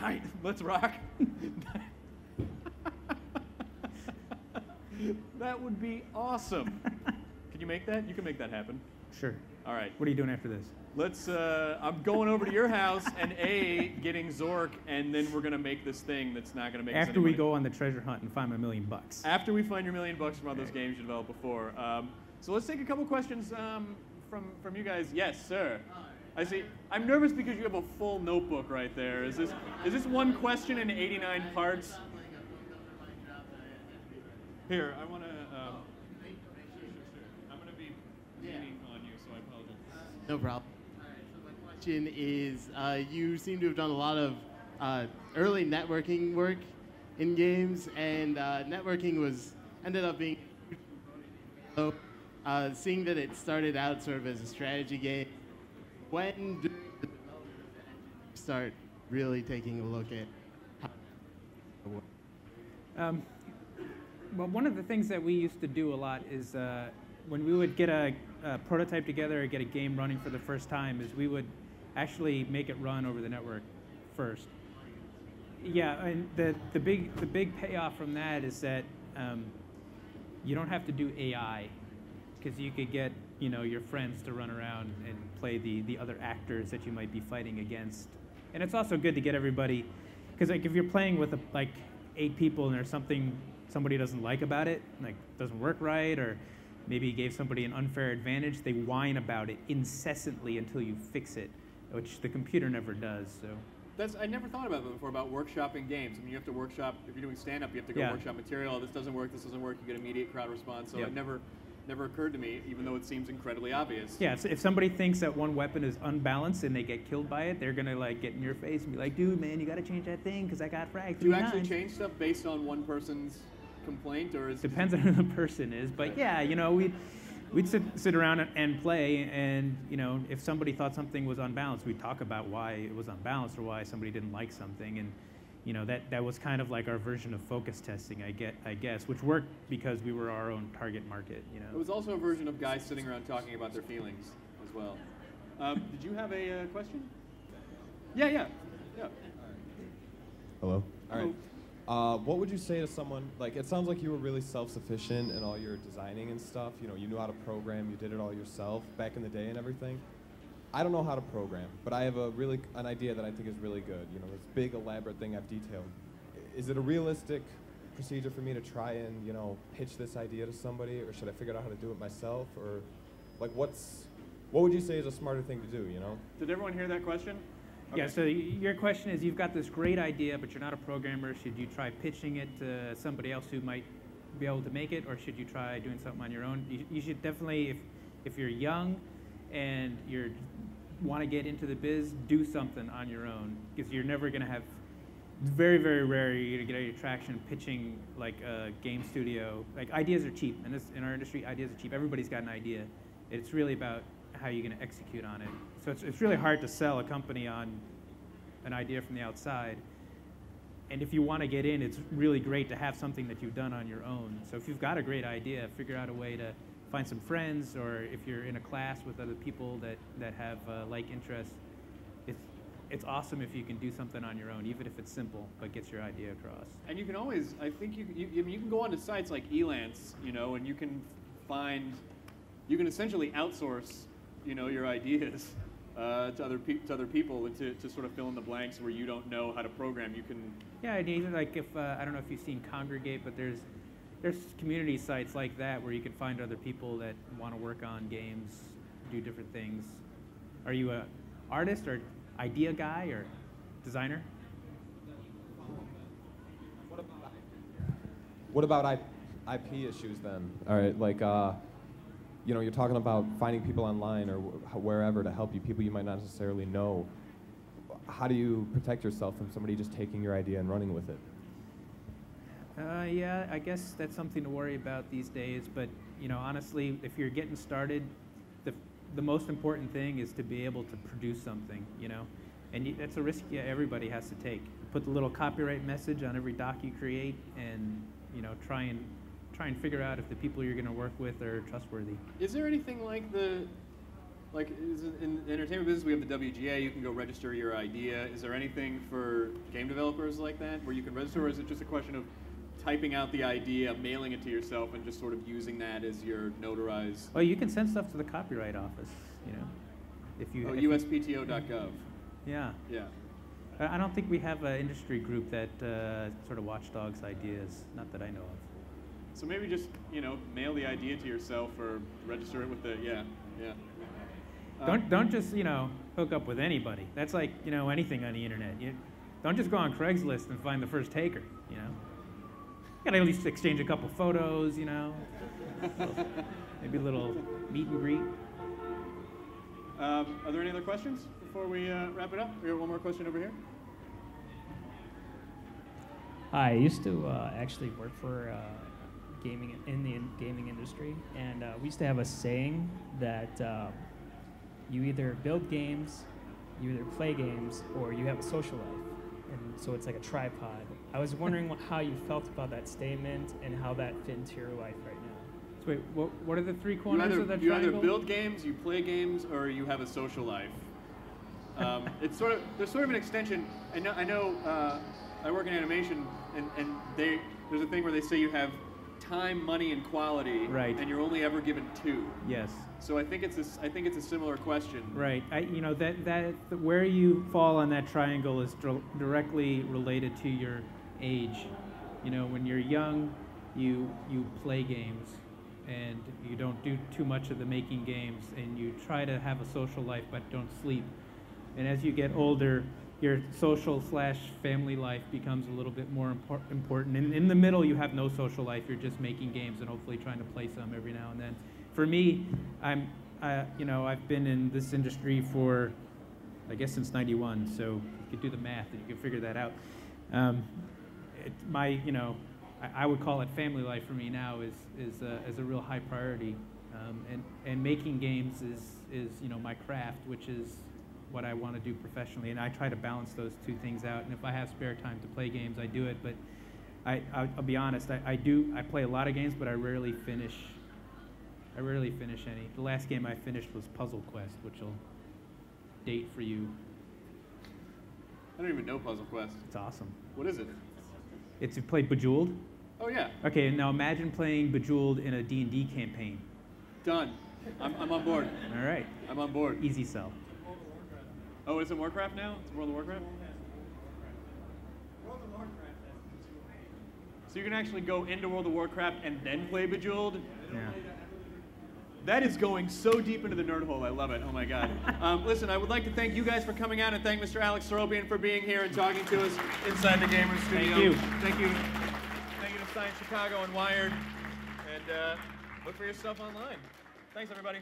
Tight. Let's rock. That would be awesome. Can you make that? You can make that happen. Sure. All right. What are you doing after this? Let's. I'm going over to your house and getting Zork, and then we're gonna make this thing that's not gonna make us After any we money. go on the treasure hunt and find my $1 million. After we find your $1 million from all those games you developed before. So let's take a couple questions from you guys. Yes, sir. I see. I'm nervous because you have a full notebook right there. Is this one question in 89 parts? Here, I want to. I'm going to be leaning on you, so I apologize. No problem. So my question is, you seem to have done a lot of early networking work in games, and networking ended up being so, seeing that it started out sort of as a strategy game. When during the development start really taking a look at how it works? Well, one of the things that we used to do a lot is when we would get a prototype together or get a game running for the first time, is we would actually make it run over the network first. Yeah, and the big payoff from that is that you don't have to do AI, because you could get your friends to run around and play the other actors that you might be fighting against. And it's also good to get everybody, because like if you're playing with like 8 people and there's something somebody doesn't like about it, like doesn't work right, or maybe you gave somebody an unfair advantage, they whine about it incessantly until you fix it, which the computer never does. So I never thought about that before, about workshopping games. I mean, you have to workshop, if you're doing stand-up, you have to go Yeah. workshop material. This doesn't work, you get immediate crowd response. So Yep. it never occurred to me, even though it seems incredibly obvious. yeah, so if somebody thinks that one weapon is unbalanced and they get killed by it, they're gonna like get in your face and be like, dude, man, you gotta change that thing because I got fragged. Do you 3 actually times." change stuff based on one person's complaint, or is Depends on who the person is, but yeah, we'd sit around and play, and if somebody thought something was unbalanced, we'd talk about why it was unbalanced or why somebody didn't like something, and that was kind of like our version of focus testing, I guess, which worked because we were our own target market. It was also a version of guys sitting around talking about their feelings as well. Did you have a question? Yeah. Hello. All right. What would you say to someone, like, it sounds like you were really self-sufficient in all your designing and stuff. You knew how to program, you did it all yourself back in the day and everything. I don't know how to program, but I have an idea that I think is really good. This big elaborate thing I've detailed. Is it a realistic procedure for me to try and, pitch this idea to somebody, or should I figure out how to do it myself? Or like what would you say is a smarter thing to do, Did everyone hear that question? Yeah, so your question is, you've got this great idea, but you're not a programmer. Should you try pitching it to somebody else who might be able to make it, or should you try doing something on your own? You should definitely, if you're young and you want to get into the biz, do something on your own, because you're never going to have, it's very, very rare you're going to get any traction pitching like a game studio. Like, ideas are cheap. In our industry, ideas are cheap. Everybody's got an idea. It's really about how you're going to execute on it. So it's really hard to sell a company on an idea from the outside. And if you want to get in, it's really great to have something that you've done on your own. So if you've got a great idea, figure out a way to find some friends, or if you're in a class with other people that have like interests, it's awesome if you can do something on your own, even if it's simple, but gets your idea across. And you can always, I think you can go onto sites like Elance, and you can essentially outsource, your ideas to other people, and to sort of fill in the blanks where you don't know how to program. You can. Yeah, and even like if I don't know if you've seen Congregate, but there's community sites like that where you can find other people that want to work on games, do different things. Are you a artist or idea guy or designer? What about IP issues then? All right, like, you're talking about finding people online or wherever to help you, people you might not necessarily know. How do you protect yourself from somebody just taking your idea and running with it? Yeah, I guess that's something to worry about these days. But honestly, if you're getting started, the most important thing is to be able to produce something. And that's a risk everybody has to take. Put the little copyright message on every doc you create, and try and figure out if the people you're going to work with are trustworthy. Is there anything like the like in the entertainment business, we have the WGA. You can go register your idea. Is there anything for game developers like that where you can register, or is it just a question of typing out the idea, mailing it to yourself, and just sort of using that as your notarized? Well, you can send stuff to the Copyright Office, you know, if you. Oh, if you- USPTO.gov. Yeah. Yeah. I don't think we have an industry group that sort of watchdogs ideas, not that I know of. So maybe just mail the idea to yourself or register it with the yeah. Don't just hook up with anybody. That's like anything on the internet. You don't just go on Craigslist and find the first taker. You gotta at least exchange a couple photos. Maybe a little meet and greet. Are there any other questions before we wrap it up? We have one more question over here. Hi, I used to actually work for gaming in the gaming industry, and we used to have a saying that you either build games, you either play games, or you have a social life, and so it's like a tripod. I was wondering how you felt about that statement and how that fit into your life right now. So wait, what are the three corners of that you triangle? either build games, you play games, or you have a social life. There's sort of an extension. I know. I work in animation, and there's a thing where they say you have time, money, and quality, right? And you're only ever given two. Yes. So I think it's a similar question. Right. Where you fall on that triangle is directly related to your age. When you're young, you play games, and you don't do too much of the making games, and you try to have a social life but don't sleep. And as you get older, your social/family life becomes a little bit more important. And in the middle, you have no social life. You're just making games and hopefully trying to play some every now and then. For me, I've been in this industry for, I guess, since '91. So you could do the math and you can figure that out. I would call it family life for me now is a real high priority. And making games is my craft, which is what I want to do professionally, and I try to balance those two things out. And if I have spare time to play games, I do it. But I'll be honest, I play a lot of games, but I rarely finish any. The last game I finished was Puzzle Quest, which will date for you. I don't even know Puzzle Quest. It's awesome. What is it? You played Bejeweled? Oh yeah. Okay, now imagine playing Bejeweled in a D&D campaign. Done. I'm on board. All right. I'm on board. Easy sell. Oh, is it Warcraft now? It's World of Warcraft? So you can actually go into World of Warcraft and then play Bejeweled? Yeah. That is going so deep into the nerd hole. I love it. Oh my God. Listen, I would like to thank you guys for coming out and thank Mr. Alex Seropian for being here and talking to us inside the Gamers Studio. Thank you. Thank you. Thank you to Science Chicago and Wired. And look for your stuff online. Thanks, everybody.